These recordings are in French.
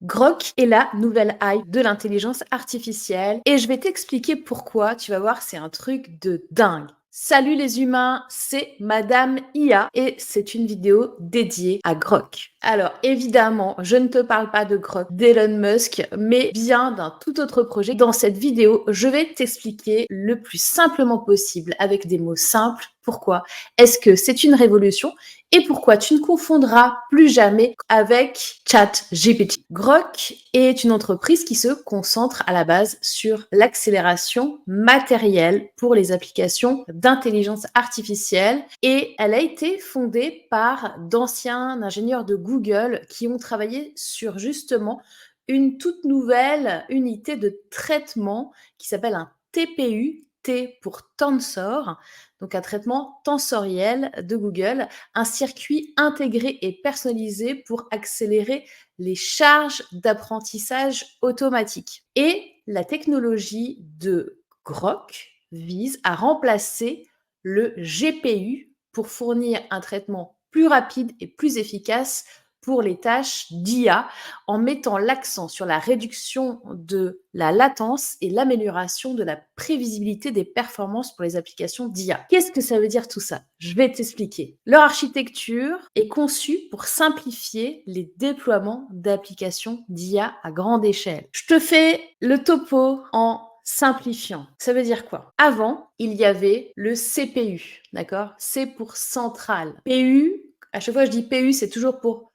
Grok est la nouvelle hype de l'intelligence artificielle et je vais t'expliquer pourquoi. Tu vas voir, c'est un truc de dingue. Salut les humains, c'est Madame IA et c'est une vidéo dédiée à Grok. Alors évidemment, je ne te parle pas de Grok, d'Elon Musk, mais bien d'un tout autre projet. Dans cette vidéo, je vais t'expliquer le plus simplement possible, avec des mots simples, pourquoi est-ce que c'est une révolution et pourquoi tu ne confondras plus jamais avec ChatGPT. Grok est une entreprise qui se concentre à la base sur l'accélération matérielle pour les applications d'intelligence artificielle et elle a été fondée par d'anciens ingénieurs de Google qui ont travaillé sur justement une toute nouvelle unité de traitement qui s'appelle un TPU, T pour Tensor, donc un traitement tensoriel de Google, un circuit intégré et personnalisé pour accélérer les charges d'apprentissage automatique. Et la technologie de Grok vise à remplacer le GPU pour fournir un traitement plus rapide et plus efficace pour les tâches d'IA en mettant l'accent sur la réduction de la latence et l'amélioration de la prévisibilité des performances pour les applications d'IA. Qu'est-ce que ça veut dire tout ça? Je vais t'expliquer. Leur architecture est conçue pour simplifier les déploiements d'applications d'IA à grande échelle. Je te fais le topo en simplifiant. Ça veut dire quoi? Avant, il y avait le CPU, d'accord? C pour centrale. PU, à chaque fois je dis PU, c'est toujours pour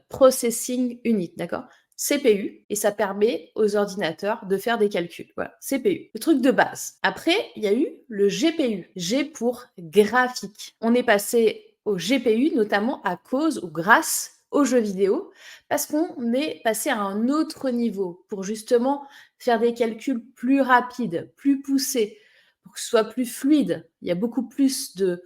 Processing Unit, d'accord? CPU, et ça permet aux ordinateurs de faire des calculs. Voilà, CPU, le truc de base. Après, il y a eu le GPU, G pour graphique. On est passé au GPU notamment à cause ou grâce aux jeux vidéo, parce qu'on est passé à un autre niveau pour justement faire des calculs plus rapides, plus poussés, pour que ce soit plus fluide. Il y a beaucoup plus de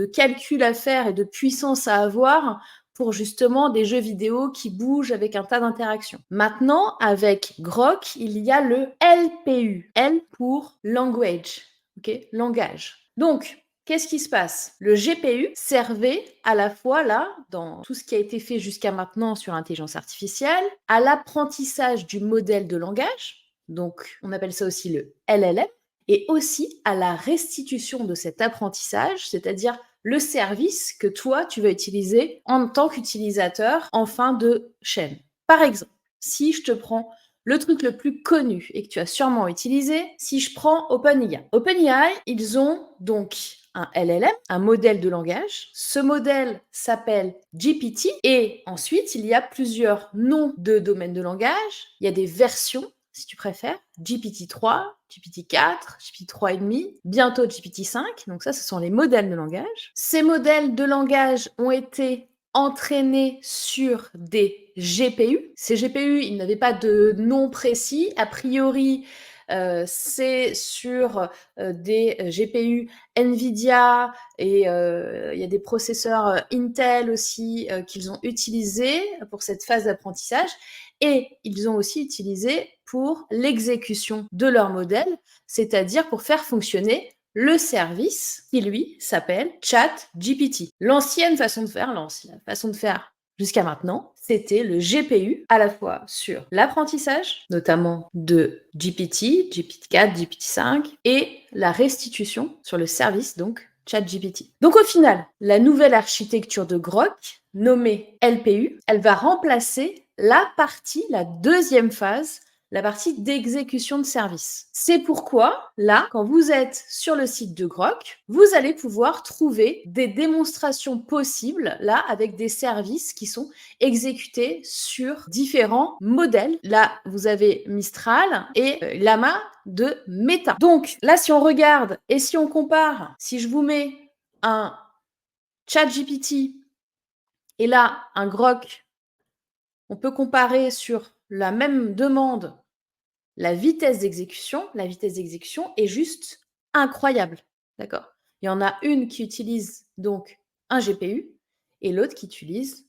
calculs à faire et de puissance à avoir pour justement des jeux vidéo qui bougent avec un tas d'interactions. Maintenant, avec Grok, il y a le LPU. L pour language, ok, langage. Donc, qu'est-ce qui se passe? Le GPU servait à la fois, là, dans tout ce qui a été fait jusqu'à maintenant sur l'intelligence artificielle, à l'apprentissage du modèle de langage, donc on appelle ça aussi le LLM, et aussi à la restitution de cet apprentissage, c'est-à-dire le service que toi, tu vas utiliser en tant qu'utilisateur en fin de chaîne. Par exemple, si je te prends le truc le plus connu et que tu as sûrement utilisé, si je prends OpenAI. OpenAI, ils ont donc un LLM, un modèle de langage. Ce modèle s'appelle GPT et ensuite, il y a plusieurs noms de domaines de langage. Il y a des versions si tu préfères, GPT-3, GPT-4, GPT-3,5, bientôt GPT-5. Donc ça, ce sont les modèles de langage. Ces modèles de langage ont été entraînés sur des GPU. Ces GPU, ils n'avaient pas de nom précis. A priori, c'est sur des GPU NVIDIA et il y a des processeurs Intel aussi qu'ils ont utilisés pour cette phase d'apprentissage. Et ils ont aussi utilisé pour l'exécution de leur modèle, c'est-à-dire pour faire fonctionner le service qui, lui, s'appelle ChatGPT. L'ancienne façon de faire jusqu'à maintenant, c'était le GPU, à la fois sur l'apprentissage, notamment de GPT, GPT-4, GPT-5, et la restitution sur le service, donc ChatGPT. Donc au final, la nouvelle architecture de Grok, nommée LPU, elle va remplacer la deuxième phase, la partie d'exécution de service. C'est pourquoi, là, quand vous êtes sur le site de Grok, vous allez pouvoir trouver des démonstrations possibles, là, avec des services qui sont exécutés sur différents modèles. Là, vous avez Mistral et Llama de Meta. Donc, là, si on regarde et si on compare, si je vous mets un ChatGPT et là, un Grok, on peut comparer sur la même demande la vitesse d'exécution. La vitesse d'exécution est juste incroyable. D'accord? Il y en a une qui utilise donc un GPU et l'autre qui utilise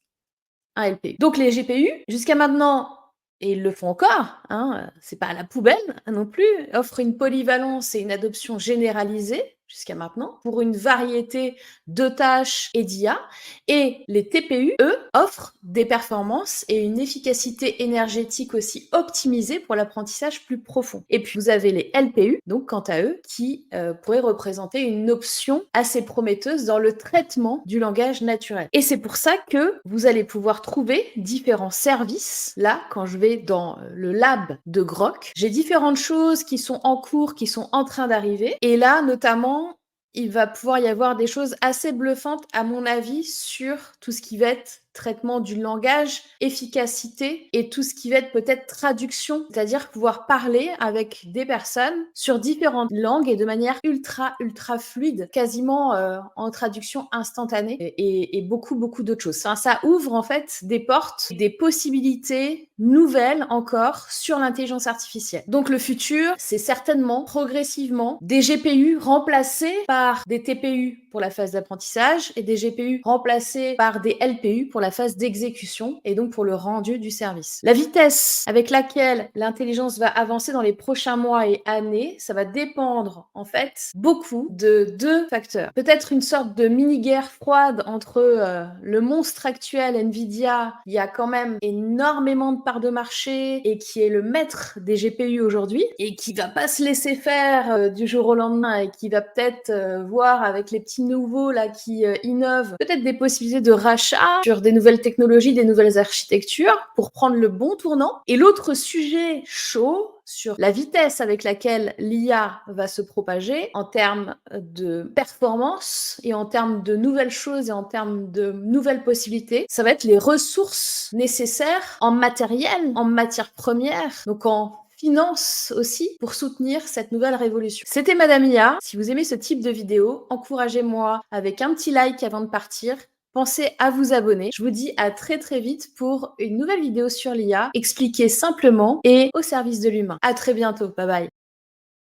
un LPU. Donc les GPU, jusqu'à maintenant, et ils le font encore, hein, c'est pas à la poubelle non plus, offrent une polyvalence et une adoption généralisée jusqu'à maintenant pour une variété de tâches et d'IA. Et les TPU, eux, offrent des performances et une efficacité énergétique aussi optimisée pour l'apprentissage plus profond. Et puis, vous avez les LPU, donc quant à eux, qui pourraient représenter une option assez prometteuse dans le traitement du langage naturel. Et c'est pour ça que vous allez pouvoir trouver différents services. Là, quand je vais dans le lab de Grok, j'ai différentes choses qui sont en cours, qui sont en train d'arriver. Et là, notamment, il va pouvoir y avoir des choses assez bluffantes, à mon avis, sur tout ce qui va être traitement du langage, efficacité et tout ce qui va être peut-être traduction, c'est-à-dire pouvoir parler avec des personnes sur différentes langues et de manière ultra fluide, quasiment en traduction instantanée et beaucoup d'autres choses. Enfin, ça ouvre en fait des portes, des possibilités nouvelles encore sur l'intelligence artificielle. Donc le futur, c'est certainement progressivement des GPU remplacés par des TPU pour la phase d'apprentissage et des GPU remplacés par des LPU pour la phase d'exécution et donc pour le rendu du service. La vitesse avec laquelle l'intelligence va avancer dans les prochains mois et années, ça va dépendre en fait beaucoup de deux facteurs. Peut-être une sorte de mini-guerre froide entre le monstre actuel Nvidia, il y a quand même énormément de parts de marché et qui est le maître des GPU aujourd'hui et qui va pas se laisser faire du jour au lendemain et qui va peut-être voir avec les petits nouveaux là qui innovent peut-être des possibilités de rachat sur des nouvelles technologies, des nouvelles architectures pour prendre le bon tournant. Et l'autre sujet chaud sur la vitesse avec laquelle l'IA va se propager en termes de performance et en termes de nouvelles choses et en termes de nouvelles possibilités, ça va être les ressources nécessaires en matériel, en matières premières, donc en finance aussi pour soutenir cette nouvelle révolution. C'était Madame IA. Si vous aimez ce type de vidéo, encouragez-moi avec un petit like avant de partir. Pensez à vous abonner. Je vous dis à très vite pour une nouvelle vidéo sur l'IA, expliquée simplement et au service de l'humain. À très bientôt. Bye bye.